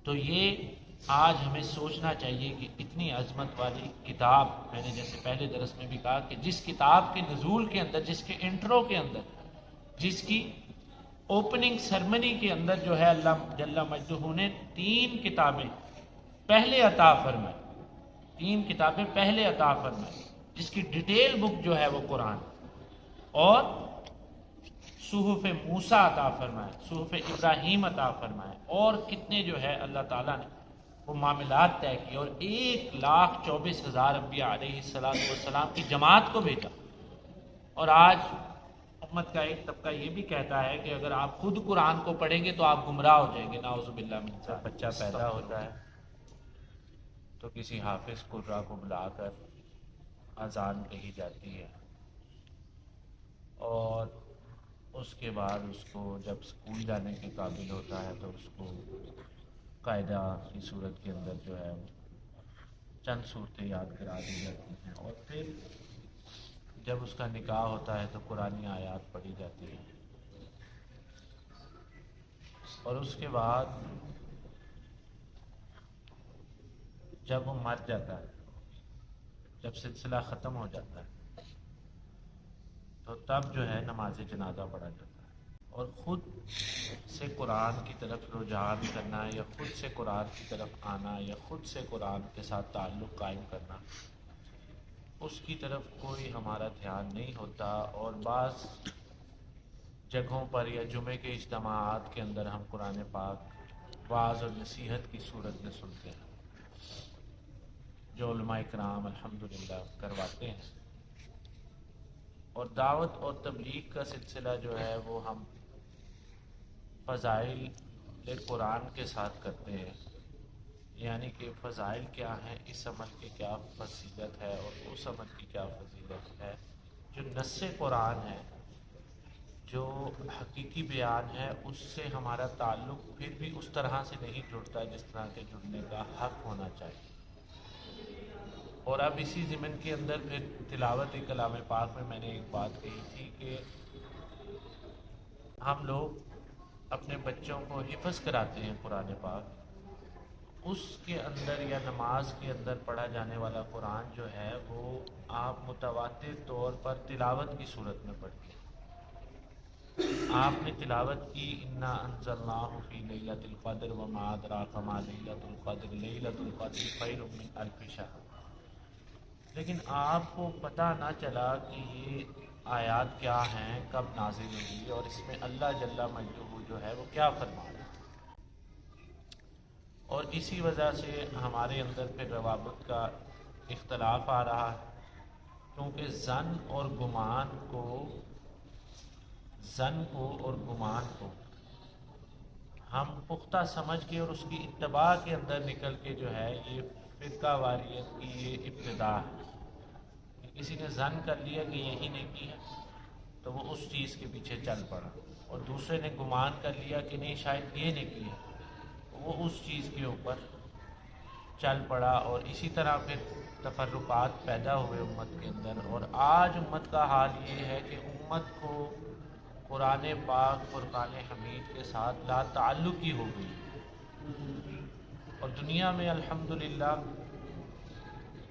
تو یہ آج ہمیں سوچنا چاہیے کہ اتنی عظمت والی کتاب، میں نے جیسے پہلے درس میں بھی کہا کہ جس کتاب کے نزول کے اندر، جس کے انٹرو کے اندر، جس کی اوپننگ سرمنی کے اندر جو ہے اللہ جل مجدہ نے 3 کتابیں پہلے عطا فرمائی، 3 کتابیں پہلے عطا فرمائی، جس کی ڈیٹیل بک جو ہے وہ قرآن، اور صحف موسیٰ عطا فرمائے، صحف ابراہیم عطا فرمائے، اور کتنے جو ہے اللہ تعالیٰ نے وہ معاملات طے کیے، اور 1,24,000 انبیاء علیہ السلام کی جماعت کو بھیجا۔ اور آج امت کا ایک طبقہ یہ بھی کہتا ہے کہ اگر آپ خود قرآن کو پڑھیں گے تو آپ گمراہ ہو جائیں گے، نعوذ باللہ من ذالک۔ بچہ پیدا ہوتا ہے تو کسی حافظ قرہ کو بلا کر اذان کہی جاتی ہے، اور اس کے بعد اس کو جب اسکول جانے کے قابل ہوتا ہے تو اس کو قاعدہ کی صورت کے اندر جو ہے چند صورتیں یاد کرا دی جاتی ہیں، اور پھر جب اس کا نکاح ہوتا ہے تو قرآنی آیات پڑھی جاتی ہیں، اور اس کے بعد جب وہ مر جاتا ہے، جب سلسلہ ختم ہو جاتا ہے، تو تب جو ہے نماز جنازہ پڑھا جاتا ہے، اور خود سے قرآن کی طرف رجوع کرنا، یا خود سے قرآن کی طرف آنا، یا خود سے قرآن کے ساتھ تعلق قائم کرنا، اس کی طرف کوئی ہمارا دھیان نہیں ہوتا۔ اور بعض جگہوں پر یا جمعے کے اجتماعات کے اندر ہم قرآن پاک وعظ اور نصیحت کی صورت میں سنتے ہیں، جو علماء کرام الحمدللہ کرواتے ہیں، اور دعوت اور تبلیغ کا سلسلہ جو ہے وہ ہم فضائل قرآن کے ساتھ کرتے ہیں، یعنی کہ فضائل کیا ہیں، اس عمل کی کیا فضیلت ہے اور اس عمل کی کیا فضیلت ہے، جو نص قرآن ہے، جو حقیقی بیان ہے، اس سے ہمارا تعلق پھر بھی اس طرح سے نہیں جڑتا جس طرح کے جڑنے کا حق ہونا چاہیے۔ اور اب اسی ضمن کے اندر پھر تلاوت کلام پاک میں میں نے ایک بات کہی تھی کہ ہم لوگ اپنے بچوں کو حفظ کراتے ہیں قرآن پاک، اس کے اندر یا نماز کے اندر پڑھا جانے والا قرآن جو ہے وہ آپ متواتر طور پر تلاوت کی صورت میں پڑھتے ہیں۔ آپ نے تلاوت کی انا انزلناہ فی لیلۃ القدر وما ادراک ما لیلۃ القدر لیلۃ القدر خیر من الف شہر، لیکن آپ کو پتہ نہ چلا کہ یہ آیات کیا ہیں، کب نازل ہوئی، اور اس میں اللہ جل مجدہ جو ہے وہ کیا فرما رہا ہے۔ اور اسی وجہ سے ہمارے اندر پھر روابط کا اختلاف آ رہا ہے، کیونکہ زن اور گمان کو ہم پختہ سمجھ کے اور اس کی اتباع کے اندر نکل کے جو ہے یہ فرقہ واریت کی یہ ابتدا ہے کہ کسی نے زن کر لیا کہ یہی نہیں کی ہے تو وہ اس چیز کے پیچھے چل پڑا، اور دوسرے نے گمان کر لیا کہ نہیں شاید یہ نہیں کی ہے، وہ اس چیز کے اوپر چل پڑا، اور اسی طرح پھر تفرقات پیدا ہوئے امت کے اندر۔ اور آج امت کا حال یہ ہے کہ امت کو قرآن پاک فرقان حمید کے ساتھ لا تعلقی ہو گئی، اور دنیا میں الحمدللہ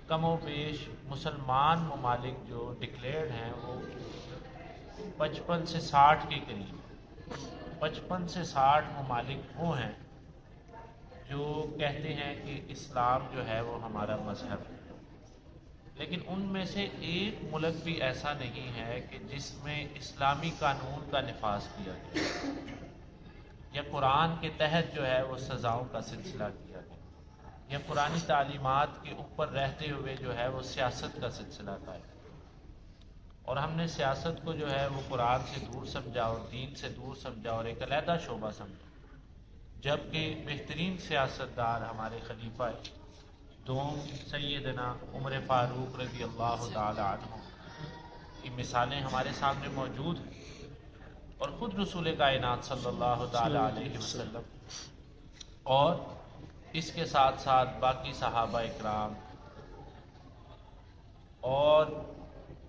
کم و بیش مسلمان ممالک جو ڈکلیئرڈ ہیں وہ 55 سے 60 کے قریب، 55 سے 60 ممالک وہ ہیں جو کہتے ہیں کہ اسلام جو ہے وہ ہمارا مذہب ہے، لیکن ان میں سے ایک ملک بھی ایسا نہیں ہے کہ جس میں اسلامی قانون کا نفاذ کیا گیا یا قرآن کے تحت جو ہے وہ سزاؤں کا سلسلہ کیا گیا، یا قرآنی تعلیمات کے اوپر رہتے ہوئے جو ہے وہ سیاست کا سلسلہ تھا۔ اور ہم نے سیاست کو جو ہے وہ قرآن سے دور سمجھا اور دین سے دور سمجھا اور ایک علیحدہ شعبہ سمجھا، جبکہ بہترین سیاستدار ہمارے خلیفہ دوم سیدنا عمر فاروق رضی اللہ تعالی عنہ کی مثالیں ہمارے سامنے موجود ہیں، اور خود رسول کائنات صلی اللہ تعالی علیہ وسلم، اور اس کے ساتھ ساتھ باقی صحابہ اکرام، اور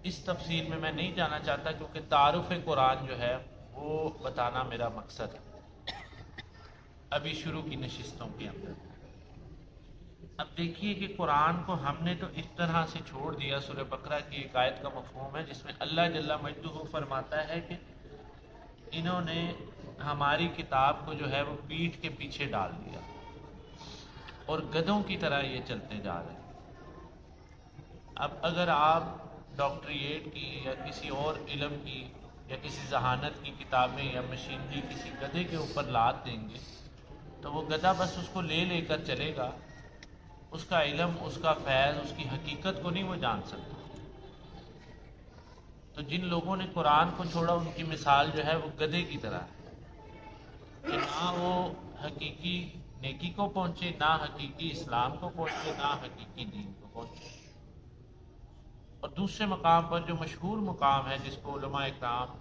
اس تفصیل میں نہیں جانا چاہتا کیونکہ تعارف قرآن جو ہے وہ بتانا میرا مقصد ہے ابھی شروع کی نشستوں کے اندر۔ اب دیکھیے کہ قرآن کو ہم نے تو اس طرح سے چھوڑ دیا. سورہ بقرہ کی ایک آیت کا مفہوم ہے جس میں اللہ جل مجدہ فرماتا ہے کہ انہوں نے ہماری کتاب کو جو ہے وہ پیٹھ کے پیچھے ڈال دیا اور گدھوں کی طرح یہ چلتے جا رہے ہیں. اب اگر آپ ڈاکٹریٹ کی یا کسی اور علم کی یا کسی ذہانت کی کتابیں یا مشینری کسی گدھے کے اوپر لاد دیں گے تو وہ گدھا بس اس کو لے لے کر چلے گا. اس کا علم، اس کا فیض، اس کی حقیقت کو نہیں وہ جان سکتا. تو جن لوگوں نے قرآن کو چھوڑا ان کی مثال جو ہے وہ گدھے کی طرح ہے کہ نہ وہ حقیقی نیکی کو پہنچے، نہ حقیقی اسلام کو پہنچے، نہ حقیقی دین کو پہنچے. اور دوسرے مقام پر جو مشہور مقام ہے جس کو علماء اکرام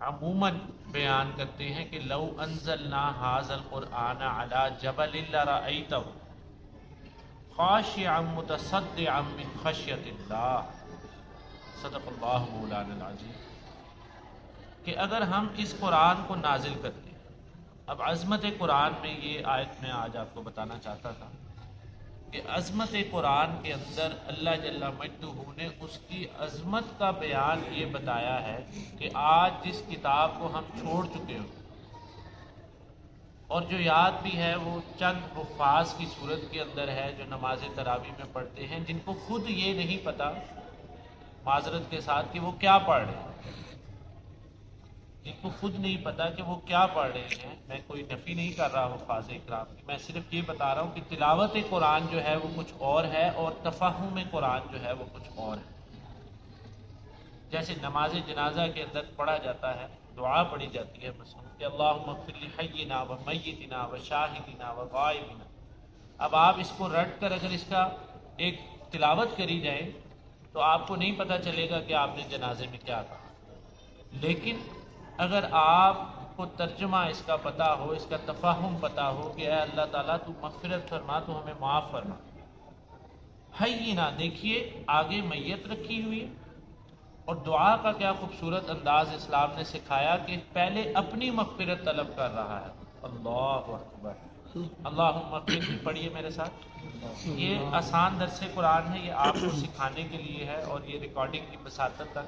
عموماً بیان کرتے ہیں کہ لو انزلنا ھذا القرآن علی جبل لرأیتہ خاشعا متصدعا من خشیۃ اللہ. صدق اللہ مولانا العظیم. کہ اگر ہم اس قرآن کو نازل کرتے ہیں، اب عظمت قرآن میں یہ آیت میں آج آپ کو بتانا چاہتا تھا کہ عظمت قرآن کے اندر اللہ جل مجدہ نے اس کی عظمت کا بیان یہ بتایا ہے کہ آج جس کتاب کو ہم چھوڑ چکے ہوں اور جو یاد بھی ہے وہ چند حفاظ کی صورت کے اندر ہے جو نماز تراویح میں پڑھتے ہیں، جن کو خود یہ نہیں پتہ معذرت کے ساتھ کہ وہ کیا پڑھ رہے ہیں، جن کو خود نہیں پتا کہ وہ کیا پڑھ رہے ہیں. میں کوئی نفی نہیں کر رہا حفاظ اکرام کی، میں صرف یہ بتا رہا ہوں کہ تلاوت قرآن جو ہے وہ کچھ اور ہے اور تفہم قرآن جو ہے وہ کچھ اور ہے. جیسے نماز جنازہ کے اندر پڑھا جاتا ہے، دعا پڑھی جاتی ہے مثلا کہ اللہم اغفر لحینا و میتنا و شاہدنا و غائبنا. اب آپ اس کو رٹ کر اگر اس کا ایک تلاوت کری جائے تو آپ کو نہیں پتہ چلے گا کہ آپ نے جنازے میں کیا کہا. لیکن اگر آپ کو ترجمہ اس کا پتہ ہو، اس کا تفہم پتہ ہو کہ اے اللہ تعالیٰ تو مغفرت فرما، تو ہمیں معاف فرما. حینا، دیکھیے آگے میت رکھی ہوئی ہے اور دعا کا کیا خوبصورت انداز اسلام نے سکھایا کہ پہلے اپنی مغفرت طلب کر رہا ہے. اللہ اکبر. اللہم اغفر لی پڑھیے میرے ساتھ. یہ آسان درس قرآن ہے، یہ آپ کو سکھانے کے لیے ہے اور یہ ریکارڈنگ کی بساطت تک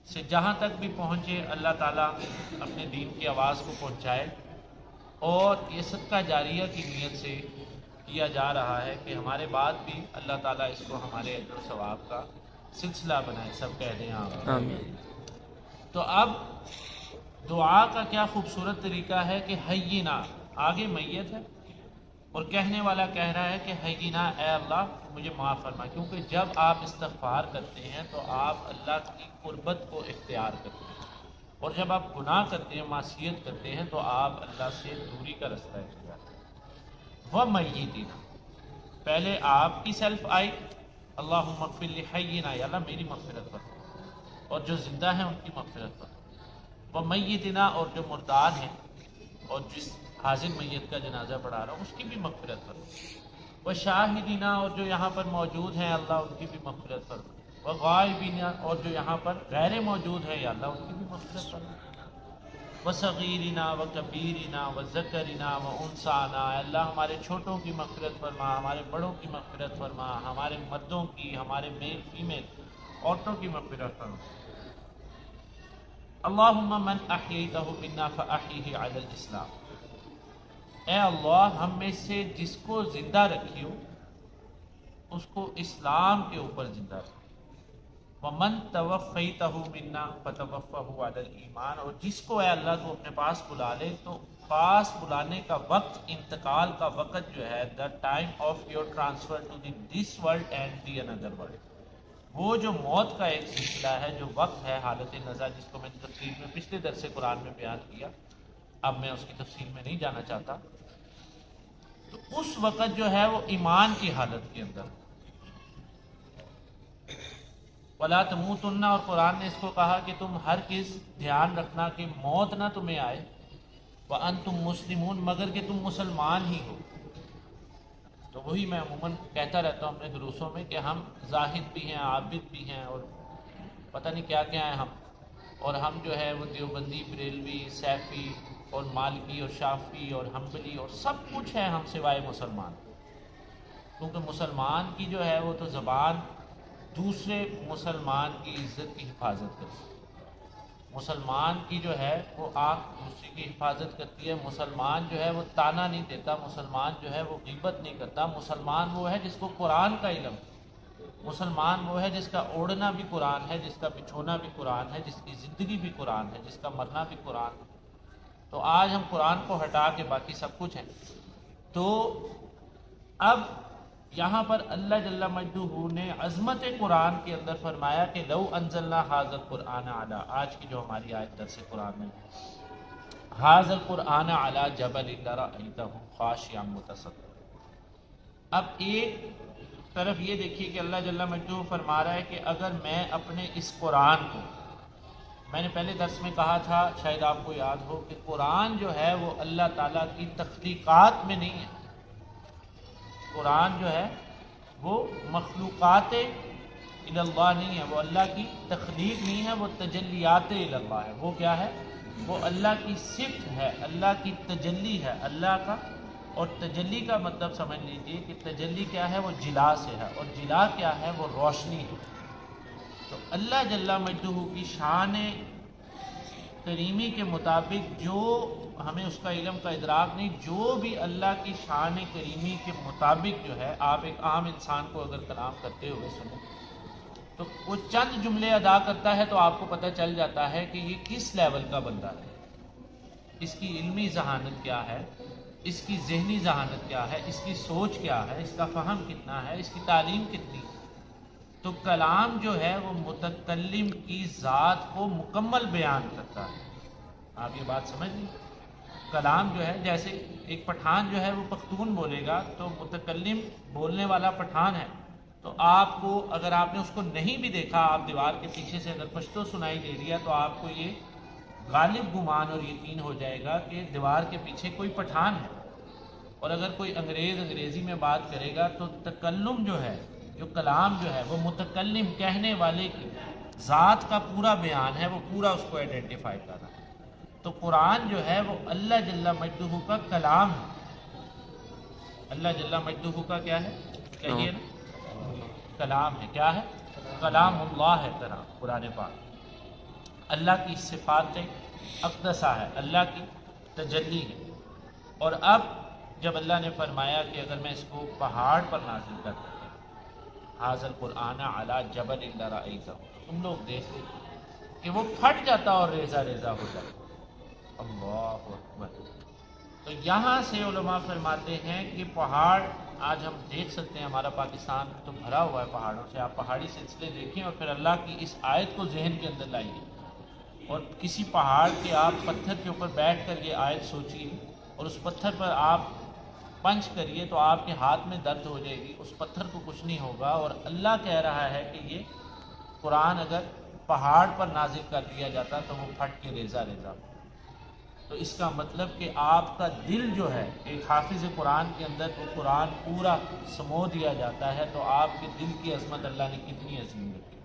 سے جہاں تک بھی پہنچے اللہ تعالیٰ اپنے دین کی آواز کو پہنچائے. اور یہ صدقہ جاریہ کی نیت سے کیا جا رہا ہے کہ ہمارے بعد بھی اللہ تعالیٰ اس کو ہمارے اجر و ثواب کا سلسلہ بنائے. سب کہہ دیں آمین. تو اب دعا کا کیا خوبصورت طریقہ ہے کہ حینا، آگے میت ہے اور کہنے والا کہہ رہا ہے کہ حینا، اے اللہ مجھے معاف فرما. کیونکہ جب آپ استغفار کرتے ہیں تو آپ اللہ کی قربت کو اختیار کرتے ہیں، اور جب آپ گناہ کرتے ہیں، معصیت کرتے ہیں، تو آپ اللہ سے دوری کا رستہ اختیار کرتے ہیں. وَمَيِّتِنَا، پہلے آپ کی سیلف آئی اللہم اغفر لحینا، یا اللہ میری مغفرت فرما، اور جو زندہ ہیں ان کی مغفرت فرما. وَمَيِّتِنَا، اور جو مردار ہیں اور جس حاضر میت کا جنازہ پڑھا رہا ہوں اس کی بھی مغفرت فرما. وَشَاهِدِنَا، اور جو یہاں پر موجود ہیں اللہ ان کی بھی مغفرت فرما. وَغَائِبِنَا، اور جو یہاں پر غیر موجود ہیں یا اللہ ان کی بھی مغفرت فرما. وَصَغِيرِنَا وَكَبِيرِنَا وَذَكَرِنَا وَأُنثَانَا، اللہ ہمارے چھوٹوں کی مغفرت فرما، ہمارے بڑوں کی مغفرت فرما، ہمارے مردوں کی، ہمارے میل فیمیل عورتوں کی مغفرت فرما. اللہم من احییتہ منا فاحیہ علی الاسلام، اے اللہ ہم میں سے جس کو زندہ رکھی ہو اس کو اسلام کے اوپر زندہ رکھی. ومن توفیتہ منا فتوفہ علی الایمان، اور جس کو اے اللہ تو اپنے پاس بلا لے تو پاس بلانے کا وقت، انتقال کا وقت جو ہے the time of your transfer to this world and the another world، وہ جو موت کا ایک سلسلہ ہے، جو وقت ہے حالت نزا، جس کو میں نے تفصیل میں پچھلے درس قرآن میں بیان کیا، اب میں اس کی تفصیل میں نہیں جانا چاہتا. تو اس وقت جو ہے وہ ایمان کی حالت کے اندر وَلَا تَمُوتُنَّ، اور قرآن نے اس کو کہا کہ تم ہرگز دھیان رکھنا کہ موت نہ تمہیں آئے. وَأَنْتُمْ مُسْلِمُونَ، مگر کہ تم مسلمان ہی ہو. تو وہی میں عموماً کہتا رہتا ہوں اپنے دروسوں میں کہ ہم زاہد بھی ہیں، عابد بھی ہیں، اور پتہ نہیں کیا کیا ہیں ہم، اور ہم جو ہے وہ دیوبندی، بریلوی، سیفی اور مالکی اور شافی اور حنبلی اور سب کچھ ہے ہم سوائے مسلمان. کیونکہ مسلمان کی جو ہے وہ تو زبان دوسرے مسلمان کی عزت کی حفاظت کرتی ہے، مسلمان کی جو ہے وہ آنکھ دوسری کی حفاظت کرتی ہے، مسلمان جو ہے وہ تانا نہیں دیتا، مسلمان جو ہے وہ غیبت نہیں کرتا، مسلمان وہ ہے جس کو قرآن کا علم ہے، مسلمان وہ ہے جس کا اوڑھنا بھی قرآن ہے، جس کا بچھونا بھی قرآن ہے، جس کی زندگی بھی قرآن ہے، جس کا مرنا بھی قرآن ہے۔ تو آج ہم قرآن کو ہٹا کے باقی سب کچھ ہیں۔ تو اب یہاں پر اللہ جل مجدہ نے عظمت قرآن کے اندر فرمایا کہ لو انزلنا ھذا القرآن علی، آج کی جو ہماری آیت درس قرآن میں ھذا القرآن علی جبل لرأیتہ خاشعا متصدعا۔ اب ایک طرف یہ دیکھیے کہ اللہ جل مجدہ فرما رہا ہے کہ اگر میں اپنے اس قرآن کو، میں نے پہلے درس میں کہا تھا، شاید آپ کو یاد ہو، کہ قرآن جو ہے وہ اللہ تعالیٰ کی تخلیقات میں نہیں ہے، قرآن جو ہے وہ مخلوقات اللہ نہیں ہے، وہ اللہ کی تخلیق نہیں ہے، وہ تجلیات اللہ ہے۔ وہ کیا ہے؟ وہ اللہ کی صفت ہے، اللہ کی تجلی ہے، اللہ کا۔ اور تجلی کا مطلب سمجھ لیجئے کہ تجلی کیا ہے؟ وہ جلا سے ہے، اور جلا کیا ہے؟ وہ روشنی ہے۔ تو اللہ جل مجدہ کی شان کریمی کے مطابق جو ہمیں اس کا علم کا ادراک نہیں، جو بھی اللہ کی شان کریمی کے مطابق جو ہے، آپ ایک عام انسان کو اگر کلام کرتے ہوئے سنیں تو وہ چند جملے ادا کرتا ہے تو آپ کو پتہ چل جاتا ہے کہ یہ کس لیول کا بندہ ہے، اس کی علمی ذہانت کیا ہے، اس کی ذہنی ذہانت کیا ہے، اس کی سوچ کیا ہے، اس کا فہم کتنا ہے، اس کی تعلیم کتنی ہے۔ تو کلام جو ہے وہ متکلم کی ذات کو مکمل بیان کرتا ہے۔ آپ یہ بات سمجھ لیں، کلام جو ہے، جیسے ایک پٹھان جو ہے وہ پختون بولے گا تو متکلم بولنے والا پٹھان ہے، تو آپ کو اگر آپ نے اس کو نہیں بھی دیکھا، آپ دیوار کے پیچھے سے اگر پشتو سنائی دے رہی ہے تو آپ کو یہ غالب گمان اور یقین ہو جائے گا کہ دیوار کے پیچھے کوئی پٹھان ہے۔ اور اگر کوئی انگریزی میں بات کرے گا تو تکلم جو ہے، جو کلام جو ہے، وہ متکلم کہنے والے کی ذات کا پورا بیان ہے، وہ پورا اس کو آئیڈینٹیفائی کر رہا ہے۔ تو قرآن جو ہے وہ اللہ جل مجدہ کا کلام ہے۔ اللہ جل مجدہ کا کیا ہے؟ کہیے نا، کلام ہے۔ کیا ہے؟ کلام اللہ ہے قرآن پاک، اللہ کی صفات اقدسہ ہے، اللہ کی تجلی ہے۔ اور اب جب اللہ نے فرمایا کہ اگر میں اس کو پہاڑ پر نازل کرتا ھذا القرآن علی جبل لرأیتہ، تم لوگ دیکھتے کہ وہ پھٹ جاتا اور ریزہ ریزہ ہو جاتا۔ اللہ اکبر۔ تو یہاں سے علماء فرماتے ہیں کہ پہاڑ آج ہم دیکھ سکتے ہیں، ہمارا پاکستان تو بھرا ہوا ہے پہاڑوں سے، آپ پہاڑی سلسلے دیکھیں اور پھر اللہ کی اس آیت کو ذہن کے اندر لائیے، اور کسی پہاڑ کے آپ پتھر کے اوپر بیٹھ کر یہ آیت سوچیے اور اس پتھر پر آپ پنچ کریے تو آپ کے ہاتھ میں درد ہو جائے گی، اس پتھر کو کچھ نہیں ہوگا۔ اور اللہ کہہ رہا ہے کہ یہ قرآن اگر پہاڑ پر نازل کر دیا جاتا تو وہ پھٹ کے ریزہ ریزہ۔ تو اس کا مطلب کہ آپ کا دل جو ہے، ایک حافظ قرآن کے اندر وہ قرآن پورا سمو دیا جاتا ہے، تو آپ کے دل کی عظمت اللہ نے کتنی عظیم رکھی۔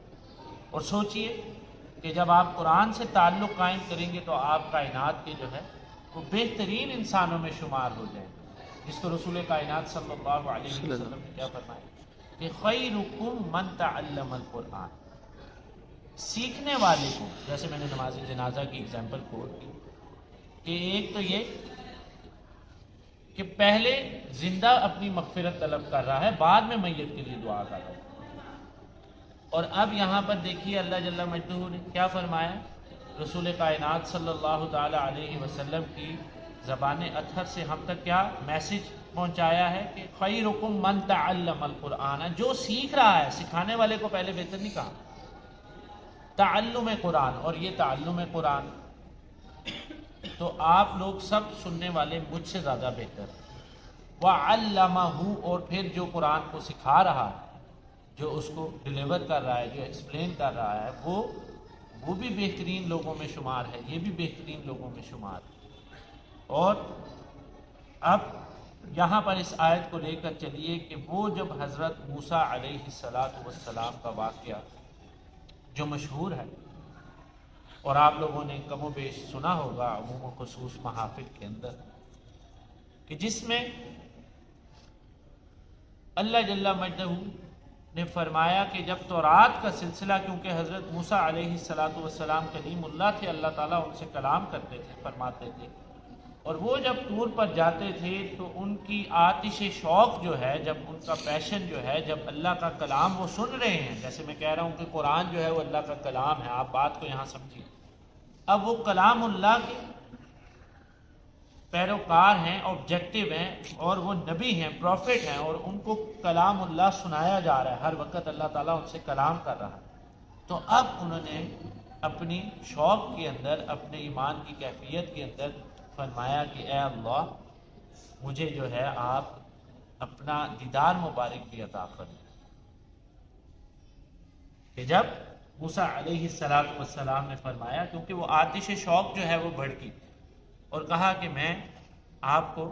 اور سوچئے کہ جب آپ قرآن سے تعلق قائم کریں گے تو آپ کائنات کے جو ہے وہ بہترین انسانوں میں شمار ہو جائیں گے، جس کو رسول کائنات صلی اللہ علیہ وسلم نے کیا فرمایا کہ خیرکم من تعلم القرآن، سیکھنے والے کو، جیسے میں نے نماز جنازہ کی اگزامپل کوٹ کی کہ ایک تو یہ کہ پہلے زندہ اپنی مغفرت طلب کر رہا ہے، بعد میں میت کے لیے دعا کر رہا ہے۔ اور اب یہاں پر دیکھیے اللہ جل مجدہ نے کیا فرمایا، رسول کائنات صلی اللہ تعالی علیہ وسلم کی زبان اطہر سے ہم تک کیا میسج پہنچایا ہے کہ خیرکم من تعلم القرآن، جو سیکھ رہا ہے، سکھانے والے کو پہلے بہتر نہیں کہا، تعلم قرآن، اور یہ تعلم قرآن تو آپ لوگ سب سننے والے مجھ سے زیادہ بہتر، وَعَلَّمَهُ، اور پھر جو قرآن کو سکھا رہا ہے، جو اس کو ڈیلیور کر رہا ہے، جو ایکسپلین کر رہا ہے، وہ بھی بہترین لوگوں میں شمار ہے، یہ بھی بہترین لوگوں میں شمار ہے۔ اور اب یہاں پر اس آیت کو لے کر چلیے کہ وہ جب حضرت موسیٰ علیہ السلام کا واقعہ جو مشہور ہے اور آپ لوگوں نے کم و بیش سنا ہوگا عموم و خصوص محافل کے اندر، کہ جس میں اللہ جل مجدہ نے فرمایا کہ جب تورات کا سلسلہ، کیونکہ حضرت موسیٰ علیہ السلام کلیم اللہ تھے، اللہ تعالیٰ ان سے کلام کرتے تھے، فرماتے تھے، اور وہ جب طور پر جاتے تھے تو ان کی آتش شوق جو ہے، جب ان کا پیشن جو ہے، جب اللہ کا کلام وہ سن رہے ہیں، جیسے میں کہہ رہا ہوں کہ قرآن جو ہے وہ اللہ کا کلام ہے، آپ بات کو یہاں سمجھیے، اب وہ کلام اللہ کے پیروکار ہیں، آبجیکٹو ہیں، اور وہ نبی ہیں، پروفٹ ہیں، اور ان کو کلام اللہ سنایا جا رہا ہے، ہر وقت اللہ تعالیٰ ان سے کلام کر رہا ہے، تو اب انہوں نے اپنی شوق کے اندر، اپنے ایمان کی کیفیت کے اندر فرمایا کہ اے اللہ، مجھے جو ہے آپ اپنا دیدار مبارک بھی عطا فرمائیں۔ کہ جب موسیٰ علیہ السلام نے فرمایا، کیونکہ وہ آتش شوق جو ہے وہ بھڑکی اور کہا کہ میں آپ کو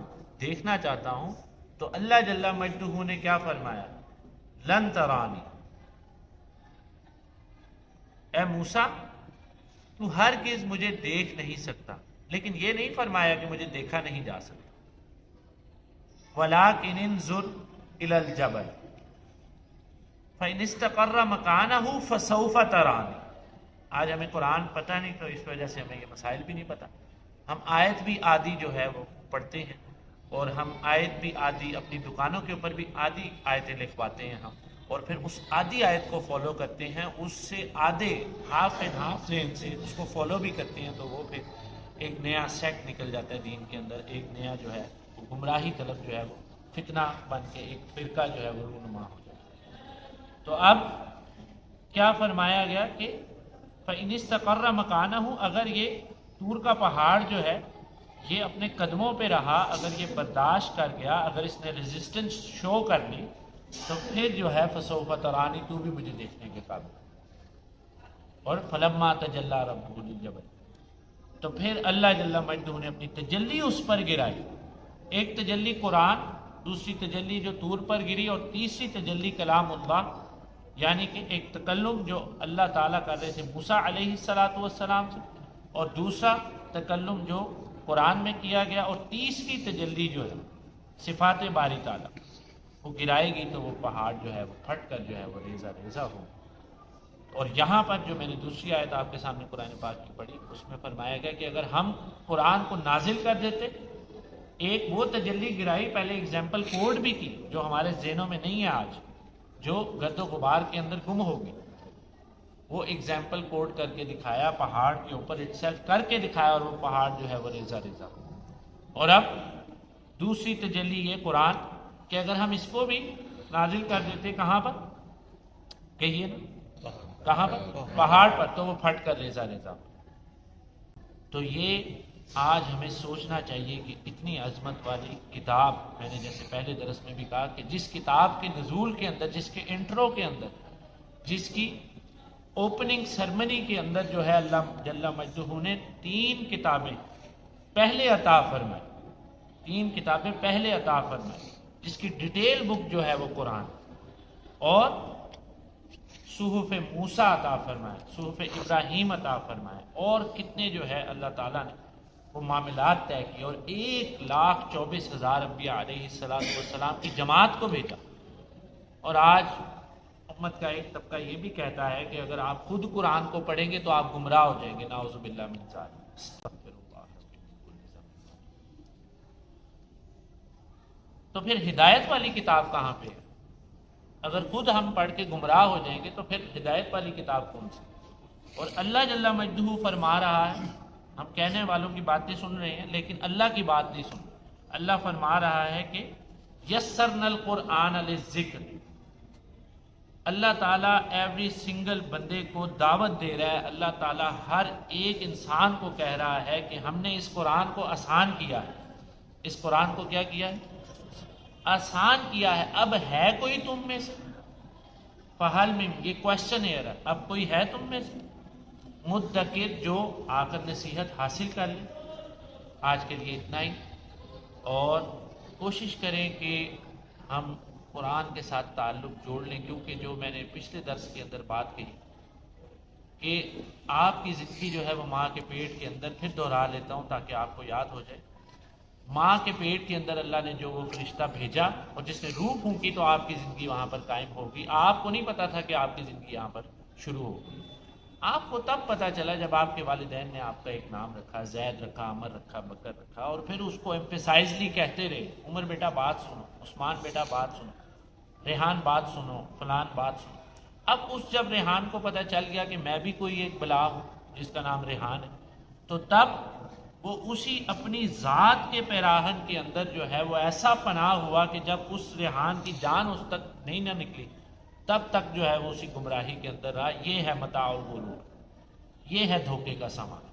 دیکھنا چاہتا ہوں، تو اللہ جل مجدہ نے کیا فرمایا؟ لن ترانی، اے موسیٰ تو ہرگز مجھے دیکھ نہیں سکتا، لیکن یہ نہیں فرمایا کہ مجھے دیکھا نہیں جا سکتا۔ وَلَٰكِنِ انظُرْ إِلَى الْجَبَلِ فَإِنِ اسْتَقَرَّ مَكَانَهُ فَسَوْفَ تَرَانِي۔ آج ہمیں قرآن پتہ نہیں، تو اس وجہ سے ہمیں یہ مسائل بھی نہیں پتہ۔ ہم آیت بھی آدھی جو ہے وہ پڑھتے ہیں، اور ہم آیت بھی آدھی اپنی دکانوں کے اوپر بھی آدھی آیتیں لکھواتے ہیں ہم، اور پھر اس آدھی آیت کو فالو کرتے ہیں، اس سے آدھے ہاف اینڈ ہاف ذہن سے اس کو فالو بھی کرتے ہیں، تو وہ پھر ایک نیا سیٹ نکل جاتا ہے دین کے اندر، ایک نیا جو ہے گمراہی طلب جو ہے وہ فتنہ بن کے ایک فرقہ جو ہے وہ رونما ہو جاتا ہے۔ تو اب کیا فرمایا گیا کہ فَإِنِ اسْتَقَرَّ مَكَانَهُ، اگر یہ طور کا پہاڑ جو ہے یہ اپنے قدموں پہ رہا، اگر یہ برداشت کر گیا، اگر اس نے ریزسٹنس شو کر لی، تو پھر جو ہے فَسَوْفَ تَرَانِی، تو بھی مجھے دیکھنے کے قابل۔ اور فَلَمَّا تَجَلَّىٰ رَبُّهُ لِلْجَبَلِ، تو پھر اللہ جل مجدہ نے اپنی تجلی اس پر گرائی، ایک تجلی قرآن، دوسری تجلی جو طور پر گری، اور تیسری تجلی کلام اللہ، یعنی کہ ایک تکلم جو اللہ تعالیٰ کر رہے تھے موسیٰ علیہ السلام سے، اور دوسرا تکلم جو قرآن میں کیا گیا، اور تیسری تجلی جو ہے صفات باری تعالیٰ وہ گرائے گی، تو وہ پہاڑ جو ہے وہ پھٹ کر جو ہے وہ ریزہ ریزہ ہو۔ اور یہاں پر جو میں نے دوسری آیت آپ کے سامنے قرآن پاک کی پڑھی، اس میں فرمایا گیا کہ اگر ہم قرآن کو نازل کر دیتے، ایک وہ تجلی گرائی، پہلے اگزامپل کوڈ بھی کی جو ہمارے ذہنوں میں نہیں ہے آج، جو گرد و غبار کے اندر گم ہوگی، وہ اگزامپل کوڈ کر کے دکھایا، پہاڑ کے اوپر اٹسیلف کر کے دکھایا، اور وہ پہاڑ جو ہے وہ ریزہ ریزہ ہو۔ اور اب دوسری تجلی یہ قرآن کہ اگر ہم اس کو بھی نازل کر دیتے، کہاں پر کہیے نا، کہاں پر؟ پہاڑ پر، تو وہ پھٹ کر ریزہ ریزہ ہو۔ تو یہ آج ہمیں سوچنا چاہیے کہ اتنی عظمت والی کتاب، میں نے جیسے پہلے درس میں بھی کہا کہ جس کتاب کے نزول کے اندر، جس کے انٹرو کے اندر، جس کی اوپننگ سرمنی کے اندر جو ہے اللہ جل مجدہ نے 3 کتابیں پہلے عطا فرمائی، 3 کتابیں پہلے عطا فرمائی، جس کی ڈیٹیل بک جو ہے وہ قرآن، اور صحف موسیٰ عطا فرمائے، صحف ابراہیم عطا فرمائے، اور کتنے جو ہے اللہ تعالیٰ نے وہ معاملات طے کیے، اور 1,24,000 انبیاء علیہ السلام کی جماعت کو بھیجا۔ اور آج امت کا ایک طبقہ یہ بھی کہتا ہے کہ اگر آپ خود قرآن کو پڑھیں گے تو آپ گمراہ ہو جائیں گے، نعوذ باللہ من ذالک، استغفر اللہ۔ تو پھر ہدایت والی کتاب کہاں پہ ہے؟ اگر خود ہم پڑھ کے گمراہ ہو جائیں گے تو پھر ہدایت والی کتاب کون سی؟ اور اللہ جل مجدہ فرما رہا ہے، ہم کہنے والوں کی باتیں سن رہے ہیں لیکن اللہ کی بات نہیں سن رہے۔ اللہ فرما رہا ہے کہ یسرنا القرآن للذکر، اللہ تعالیٰ ایوری سنگل بندے کو دعوت دے رہا ہے، اللہ تعالیٰ ہر ایک انسان کو کہہ رہا ہے کہ ہم نے اس قرآن کو آسان کیا ہے، اس قرآن کو کیا کیا ہے؟ آسان کیا ہے۔ اب ہے کوئی تم میں سے؟ فحل میں، یہ کوشچن ہے، اب کوئی ہے تم میں سے مدکر جو آ کر نصیحت حاصل کر لے؟ آج کے لیے اتنا ہی، اور کوشش کریں کہ ہم قرآن کے ساتھ تعلق جوڑ لیں، کیونکہ جو میں نے پچھلے درس کے اندر بات کہی کہ آپ کی زندگی جو ہے وہ ماں کے پیٹ کے اندر، پھر دہرا لیتا ہوں تاکہ آپ کو یاد ہو جائے ماں کے پیٹ کے اندر اللہ نے جو وہ فرشتہ بھیجا اور جس نے روح پھونکی تو آپ کی زندگی وہاں پر قائم ہوگی. آپ کو نہیں پتا تھا کہ آپ کی زندگی یہاں پر شروع ہوگی. آپ کو تب پتا چلا جب آپ کے والدین نے آپ کا ایک نام رکھا, زید رکھا, عمر رکھا, بکر رکھا, اور پھر اس کو ایمفیسائزلی کہتے رہے, عمر بیٹا بات سنو, عثمان بیٹا بات سنو, ریحان بات سنو, فلان بات سنو. اب اس جب ریحان کو پتہ چل گیا کہ میں بھی کوئی ایک بلا ہوں جس کا نام ریحان ہے, تو تب وہ اسی اپنی ذات کے پیراہن کے اندر جو ہے وہ ایسا پناہ ہوا کہ جب اس ریحان کی جان اس تک نہیں نہ نکلی تب تک جو ہے وہ اسی گمراہی کے اندر رہا. یہ ہے متاع الغرور, یہ ہے دھوکے کا سامان.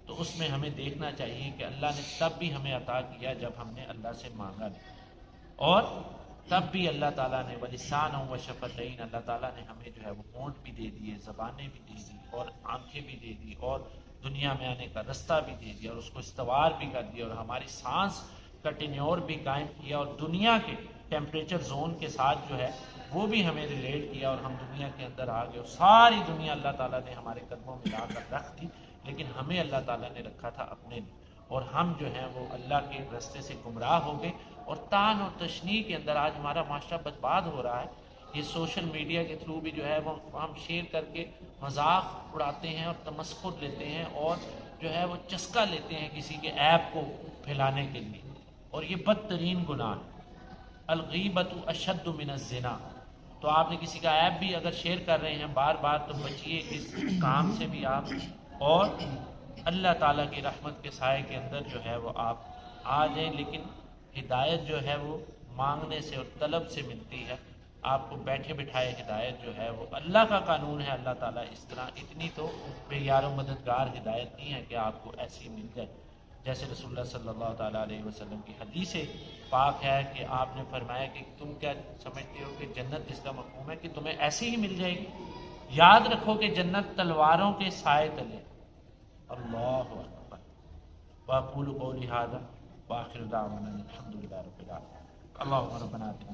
تو اس میں ہمیں دیکھنا چاہیے کہ اللہ نے تب بھی ہمیں عطا کیا جب ہم نے اللہ سے مانگا نہیں, اور تب بھی اللہ تعالیٰ نے بلسان و شفتین, اللہ تعالیٰ نے ہمیں جو ہے وہ ہونٹ بھی دے دیے, زبانیں بھی دے دی, اور آنکھیں بھی دے دی, اور دنیا میں آنے کا رستہ بھی دے دیا, اور اس کو استوار بھی کر دیا, اور ہماری سانس کا ٹینیور بھی قائم کیا, اور دنیا کے ٹیمپریچر زون کے ساتھ جو ہے وہ بھی ہمیں ریلیٹ کیا, اور ہم دنیا کے اندر آ گئے, اور ساری دنیا اللہ تعالیٰ نے ہمارے قدموں میں لا کر رکھ دی, لیکن ہمیں اللہ تعالیٰ نے رکھا تھا اپنے لیے, اور ہم جو ہیں وہ اللہ کے راستے سے گمراہ ہو گئے. اور تان اور تشنیع کے اندر آج ہمارا معاشرہ برباد ہو رہا ہے. یہ سوشل میڈیا کے تھرو بھی جو ہے وہ ہم شیئر کر کے مذاق اڑاتے ہیں اور تمسخر لیتے ہیں, اور جو ہے وہ چسکا لیتے ہیں کسی کے عیب کو پھیلانے کے لیے, اور یہ بدترین گناہ ہے. الغیبت اشد من الزنا. تو آپ نے کسی کا عیب بھی اگر شیئر کر رہے ہیں بار بار تو بچیے اس کام سے بھی آپ, اور اللہ تعالیٰ کی رحمت کے سائے کے اندر جو ہے وہ آپ آ جائیں. لیکن ہدایت جو ہے وہ مانگنے سے اور طلب سے ملتی ہے. آپ کو بیٹھے بٹھائے ہدایت جو ہے وہ اللہ کا قانون ہے. اللہ تعالیٰ اس طرح اتنی تو بے یار و مددگار ہدایت نہیں ہے کہ آپ کو ایسی مل جائے. جیسے رسول اللہ صلی اللہ تعالیٰ علیہ وسلم کی حدیث پاک ہے کہ آپ نے فرمایا کہ تم کیا سمجھتے ہو کہ جنت جس کا مفہوم ہے کہ تمہیں ایسی ہی مل جائے گی. یاد رکھو کہ جنت تلواروں کے سائے تلے. اللہ اکبر. واقول قولی ھذا واخر دعوانا الحمد للہ رب العالمین. اللهم ربنا آتنا